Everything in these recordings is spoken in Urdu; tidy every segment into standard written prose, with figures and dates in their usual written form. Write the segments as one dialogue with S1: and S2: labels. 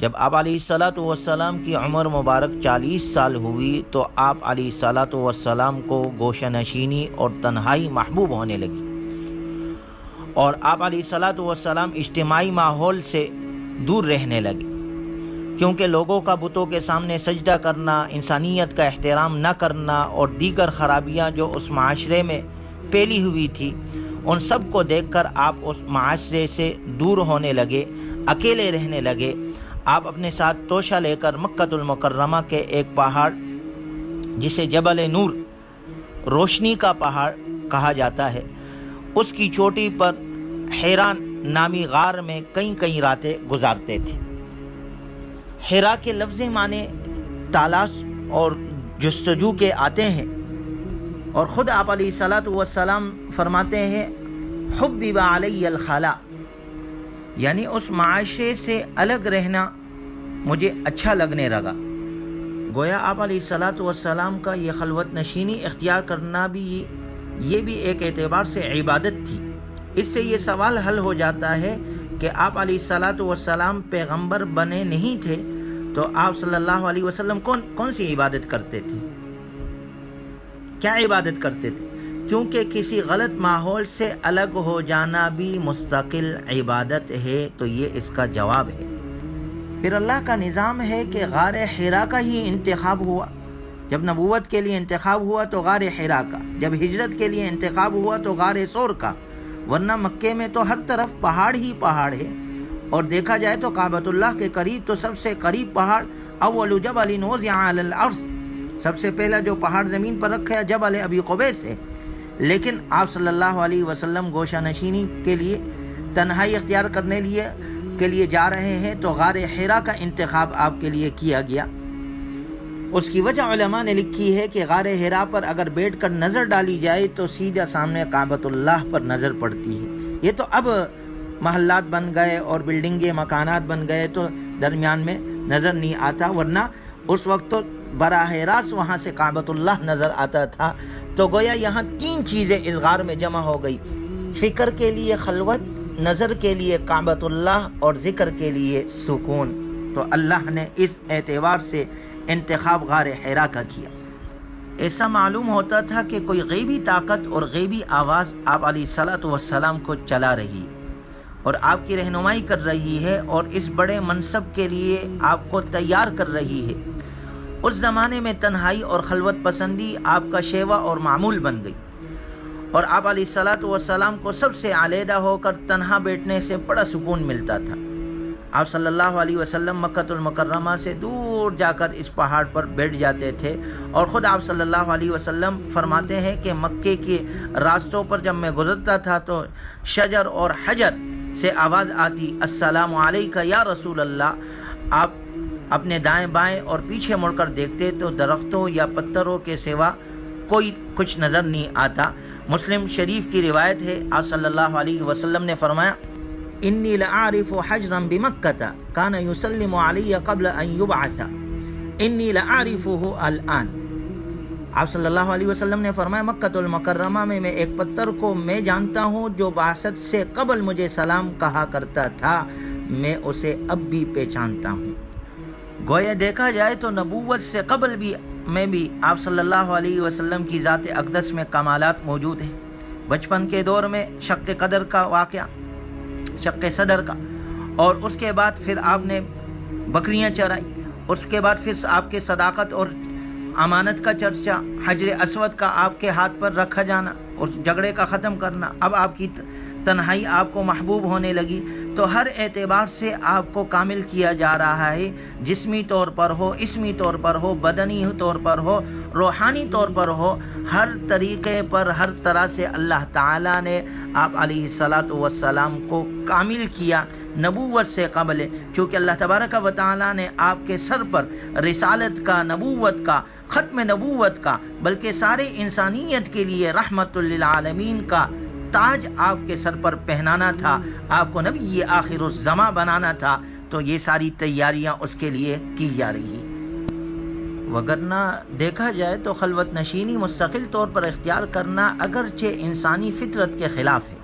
S1: جب آپ علیہ الصلاۃ والسلام کی عمر مبارک 40 سال ہوئی تو آپ علیہ الصلاۃ والسلام کو گوشہ نشینی اور تنہائی محبوب ہونے لگی، اور آپ علیہ الصلاۃ والسلام اجتماعی ماحول سے دور رہنے لگے، کیونکہ لوگوں کا بتوں کے سامنے سجدہ کرنا، انسانیت کا احترام نہ کرنا اور دیگر خرابیاں جو اس معاشرے میں پھیلی ہوئی تھی، ان سب کو دیکھ کر آپ اس معاشرے سے دور ہونے لگے، اکیلے رہنے لگے۔ آپ اپنے ساتھ توشہ لے کر مکۃ المکرمہ کے ایک پہاڑ جسے جبل نور، روشنی کا پہاڑ کہا جاتا ہے، اس کی چوٹی پر حرا نامی غار میں کئی راتیں گزارتے تھے۔ حرا کے لفظ معنی تلاش اور جستجو کے آتے ہیں، اور خود آپ علیہ الصلاۃ والسلام فرماتے ہیں حبب علی الخلا، یعنی اس معاشرے سے الگ رہنا مجھے اچھا لگنے لگا۔ گویا آپ علیہ الصلاۃ والسلام کا یہ خلوت نشینی اختیار کرنا بھی یہ بھی ایک اعتبار سے عبادت تھی۔ اس سے یہ سوال حل ہو جاتا ہے کہ آپ علیہ الصلاۃ والسلام پیغمبر بنے نہیں تھے تو آپ صلی اللہ علیہ وسلم کون سی عبادت کرتے تھے؟ کیا عبادت کرتے تھے؟ کیونکہ کسی غلط ماحول سے الگ ہو جانا بھی مستقل عبادت ہے، تو یہ اس کا جواب ہے۔ پھر اللہ کا نظام ہے کہ غار حرا کا ہی انتخاب ہوا۔ جب نبوت کے لیے انتخاب ہوا تو غار حرا کا، جب ہجرت کے لیے انتخاب ہوا تو غار ثور کا، ورنہ مکے میں تو ہر طرف پہاڑ ہی پہاڑ ہے، اور دیکھا جائے تو کعبۃ اللہ کے قریب تو سب سے قریب پہاڑ اول جبل وضع علی الارض، سب سے پہلا جو پہاڑ زمین پر رکھا ہے جبل ابی قبیس ہے۔ لیکن آپ صلی اللہ علیہ وسلم گوشہ نشینی کے لیے تنہائی اختیار کرنے کے لیے جا رہے ہیں تو غار حرا کا انتخاب آپ کے لیے کیا گیا۔ اس کی وجہ علماء نے لکھی ہے کہ غار حرا پر اگر بیٹھ کر نظر ڈالی جائے تو سیدھا سامنے کعبۃ اللہ پر نظر پڑتی ہے۔ یہ تو اب محلات بن گئے اور بلڈنگیں، مکانات بن گئے تو درمیان میں نظر نہیں آتا، ورنہ اس وقت تو براہ راست وہاں سے کعبۃ اللہ نظر آتا تھا۔ تو گویا یہاں 3 چیزیں اس غار میں جمع ہو گئی، فکر کے لیے خلوت، نظر کے لیے کعبۃ اللہ، اور ذکر کے لیے سکون۔ تو اللہ نے اس اعتبار سے انتخاب غار حرا کا کیا۔ ایسا معلوم ہوتا تھا کہ کوئی غیبی طاقت اور غیبی آواز آپ علیہ الصلاۃ والسلام کو چلا رہی اور آپ کی رہنمائی کر رہی ہے، اور اس بڑے منصب کے لیے آپ کو تیار کر رہی ہے۔ اس زمانے میں تنہائی اور خلوت پسندی آپ کا شیوا اور معمول بن گئی، اور آپ علیہ الصلاۃ والسلام کو سب سے علیحدہ ہو کر تنہا بیٹھنے سے بڑا سکون ملتا تھا۔ آپ صلی اللہ علیہ وسلم مکۃ المکرمہ سے دور جا کر اس پہاڑ پر بیٹھ جاتے تھے، اور خود آپ صلی اللہ علیہ وسلم فرماتے ہیں کہ مکے کے راستوں پر جب میں گزرتا تھا تو شجر اور حجر سے آواز آتی السلام علیکہ یا رسول اللہ۔ آپ اپنے دائیں بائیں اور پیچھے مڑ کر دیکھتے تو درختوں یا پتھروں کے سوا کوئی کچھ نظر نہیں آتا۔ مسلم شریف کی روایت ہے، آپ صلی اللہ علیہ وسلم نے فرمایا انی لأعرف حجرا بمکۃ کان یسلم علی قبل ان یبعث انی لأعرفه الآن۔ آپ صلی اللہ علیہ وسلم نے فرمایا مکۃ المکرمہ میں ایک پتھر کو میں جانتا ہوں جو بعثت سے قبل مجھے سلام کہا کرتا تھا، میں اسے اب بھی پہچانتا ہوں۔ گویا دیکھا جائے تو نبوت سے قبل بھی آپ صلی اللہ علیہ وسلم کی ذات اقدس میں کمالات موجود ہیں۔ بچپن کے دور میں شق قدر کا واقعہ، شق صدر کا، اور اس کے بعد پھر آپ نے بکریاں چرائی، اس کے بعد پھر آپ کے صداقت اور امانت کا چرچا، حجر اسود کا آپ کے ہاتھ پر رکھا جانا اور جھگڑے کا ختم کرنا، اب آپ کی تنہائی آپ کو محبوب ہونے لگی۔ تو ہر اعتبار سے آپ کو کامل کیا جا رہا ہے، جسمی طور پر ہو، اسمی طور پر ہو، بدنی طور پر ہو، روحانی طور پر ہو، ہر طریقے پر، ہر طرح سے اللہ تعالیٰ نے آپ علیہ الصلاۃ والسلام کو کامل کیا نبوت سے قبل، چونکہ اللہ تبارک و تعالیٰ نے آپ کے سر پر رسالت کا، نبوت کا، ختم نبوت کا، بلکہ سارے انسانیت کے لیے رحمت للعالمین کا تاج آپ کے سر پر پہنانا تھا، آپ کو نبی آخر الزماں بنانا تھا، تو یہ ساری تیاریاں اس کے لیے کی جا رہی ہیں۔ وگرنہ دیکھا جائے تو خلوت نشینی مستقل طور پر اختیار کرنا اگرچہ انسانی فطرت کے خلاف ہے،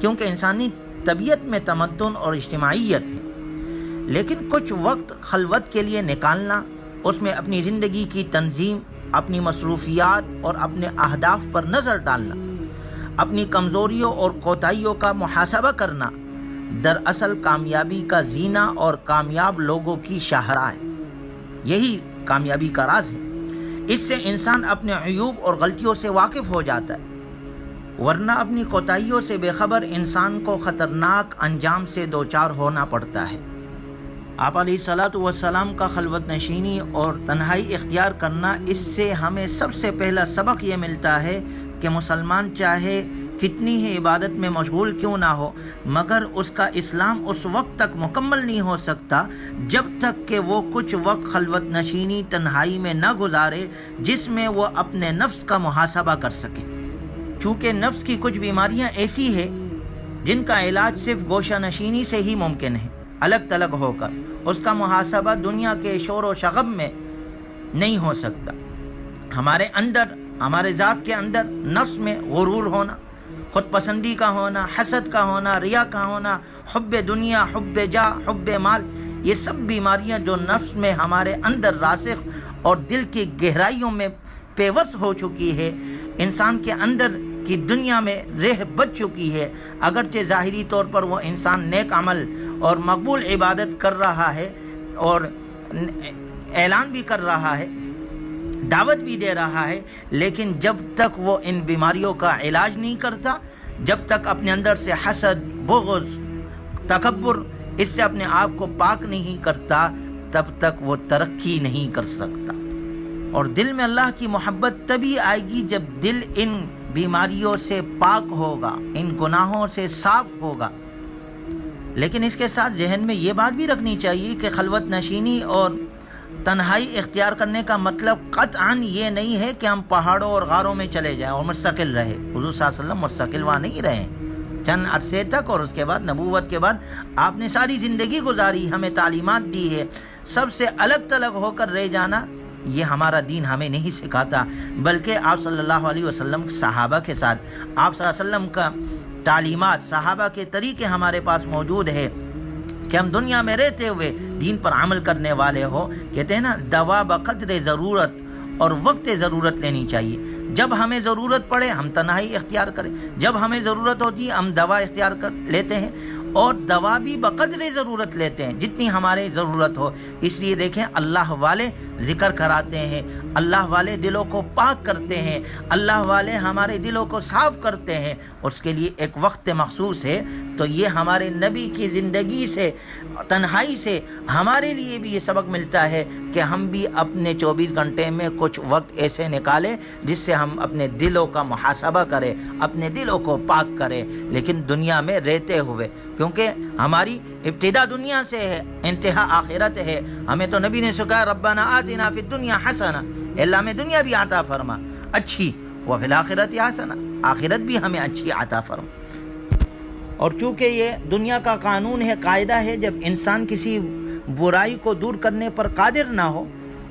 S1: کیونکہ انسانی طبیعت میں تمدن اور اجتماعیت ہے، لیکن کچھ وقت خلوت کے لیے نکالنا، اس میں اپنی زندگی کی تنظیم، اپنی مصروفیات اور اپنے اہداف پر نظر ڈالنا، اپنی کمزوریوں اور کوتاہیوں کا محاسبہ کرنا دراصل کامیابی کا زینہ اور کامیاب لوگوں کی شاہراہ ہے۔ یہی کامیابی کا راز ہے۔ اس سے انسان اپنے عیوب اور غلطیوں سے واقف ہو جاتا ہے، ورنہ اپنی کوتاہیوں سے بے خبر انسان کو خطرناک انجام سے دوچار ہونا پڑتا ہے۔ آپ علیہ الصلاۃ والسلام کا خلوت نشینی اور تنہائی اختیار کرنا، اس سے ہمیں سب سے پہلا سبق یہ ملتا ہے کہ مسلمان چاہے کتنی ہی عبادت میں مشغول کیوں نہ ہو، مگر اس کا اسلام اس وقت تک مکمل نہیں ہو سکتا جب تک کہ وہ کچھ وقت خلوت نشینی تنہائی میں نہ گزارے جس میں وہ اپنے نفس کا محاسبہ کر سکے۔ چونکہ نفس کی کچھ بیماریاں ایسی ہیں جن کا علاج صرف گوشہ نشینی سے ہی ممکن ہے، الگ تلگ ہو کر اس کا محاسبہ دنیا کے شور و شغب میں نہیں ہو سکتا۔ ہمارے اندر، ہمارے ذات کے اندر نفس میں غرور ہونا، خود پسندی کا ہونا، حسد کا ہونا، ریا کا ہونا، حب دنیا، حب جاہ، حب مال، یہ سب بیماریاں جو نفس میں ہمارے اندر راسخ اور دل کی گہرائیوں میں پیوست ہو چکی ہے، انسان کے اندر کی دنیا میں رہ بچ چکی ہے۔ اگرچہ ظاہری طور پر وہ انسان نیک عمل اور مقبول عبادت کر رہا ہے اور اعلان بھی کر رہا ہے، دعوت بھی دے رہا ہے، لیکن جب تک وہ ان بیماریوں کا علاج نہیں کرتا، جب تک اپنے اندر سے حسد، بغض، تکبر، اس سے اپنے آپ کو پاک نہیں کرتا، تب تک وہ ترقی نہیں کر سکتا۔ اور دل میں اللہ کی محبت تبھی آئے گی جب دل ان بیماریوں سے پاک ہوگا، ان گناہوں سے صاف ہوگا۔ لیکن اس کے ساتھ ذہن میں یہ بات بھی رکھنی چاہیے کہ خلوت نشینی اور تنہائی اختیار کرنے کا مطلب قطعاً یہ نہیں ہے کہ ہم پہاڑوں اور غاروں میں چلے جائیں اور مستقل رہے۔ حضور صلی اللہ علیہ وسلم مستقل وہاں نہیں رہے، چند عرصے تک، اور اس کے بعد نبوت کے بعد آپ نے ساری زندگی گزاری، ہمیں تعلیمات دی ہے۔ سب سے الگ تلگ ہو کر رہ جانا یہ ہمارا دین ہمیں نہیں سکھاتا، بلکہ آپ صلی اللہ علیہ وسلم صحابہ کے ساتھ آپ صلی اللہ علیہ وسلم کا تعلیمات، صحابہ کے طریقے ہمارے پاس موجود ہے کہ ہم دنیا میں رہتے ہوئے دین پر عمل کرنے والے ہو۔ کہتے ہیں نا، دوا بقدر ضرورت اور وقت ضرورت لینی چاہیے۔ جب ہمیں ضرورت پڑے ہم تنہائی اختیار کریں، جب ہمیں ضرورت ہوتی ہے ہم دوا اختیار کر لیتے ہیں، اور دوا بھی بقدر ضرورت لیتے ہیں جتنی ہمارے ضرورت ہو۔ اس لیے دیکھیں، اللہ والے ذکر کراتے ہیں، اللہ والے دلوں کو پاک کرتے ہیں، اللہ والے ہمارے دلوں کو صاف کرتے ہیں، اس کے لیے ایک وقت مخصوص ہے۔ تو یہ ہمارے نبی کی زندگی سے، تنہائی سے ہمارے لیے بھی یہ سبق ملتا ہے کہ ہم بھی اپنے 24 گھنٹے میں کچھ وقت ایسے نکالیں جس سے ہم اپنے دلوں کا محاسبہ کریں، اپنے دلوں کو پاک کریں، لیکن دنیا میں رہتے ہوئے، کیونکہ ہماری ابتدا دنیا سے ہے، انتہا آخرت ہے۔ ہمیں تو نبی نے سکھایا، ربنا آتنا فی الدنیا حسنہ، اللہ میں دنیا بھی عطا فرما اچھی، وفی الآخرۃ حسنہ، آخرت بھی ہمیں اچھی عطا فرما۔ اور چونکہ یہ دنیا کا قانون ہے، قاعدہ ہے، جب انسان کسی برائی کو دور کرنے پر قادر نہ ہو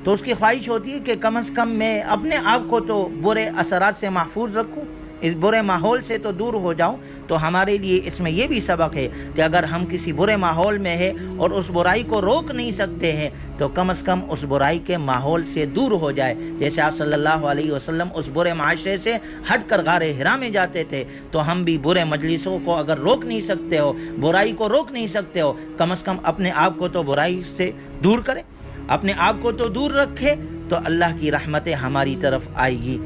S1: تو اس کی خواہش ہوتی ہے کہ کم از کم میں اپنے آپ کو تو برے اثرات سے محفوظ رکھوں، اس برے ماحول سے تو دور ہو جاؤں۔ تو ہمارے لیے اس میں یہ بھی سبق ہے کہ اگر ہم کسی برے ماحول میں ہیں اور اس برائی کو روک نہیں سکتے ہیں تو کم از کم اس برائی کے ماحول سے دور ہو جائے۔ جیسے آپ صلی اللہ علیہ وسلم اس برے معاشرے سے ہٹ کر غار حرا میں جاتے تھے، تو ہم بھی برے مجلسوں کو اگر روک نہیں سکتے ہو، برائی کو روک نہیں سکتے ہو، کم از کم اپنے آپ کو تو برائی سے دور کریں، اپنے آپ کو تو دور رکھے، تو اللہ کی رحمتیں ہماری طرف آئے گی۔